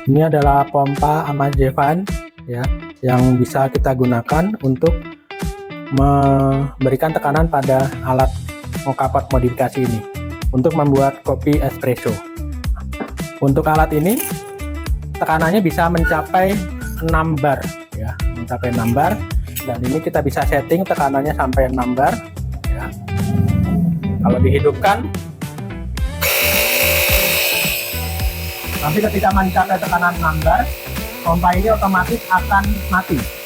Ini adalah pompa Amajevan ya, yang bisa kita gunakan untuk memberikan tekanan pada alat mokapot modifikasi ini untuk membuat kopi espresso. Untuk alat ini tekanannya bisa mencapai 6 bar ya, mencapai 6 bar, dan ini kita bisa setting tekanannya sampai 6 bar ya. Kalau dihidupkan nanti ketika mencapai tekanan 6 bar, pompa ini otomatis akan mati.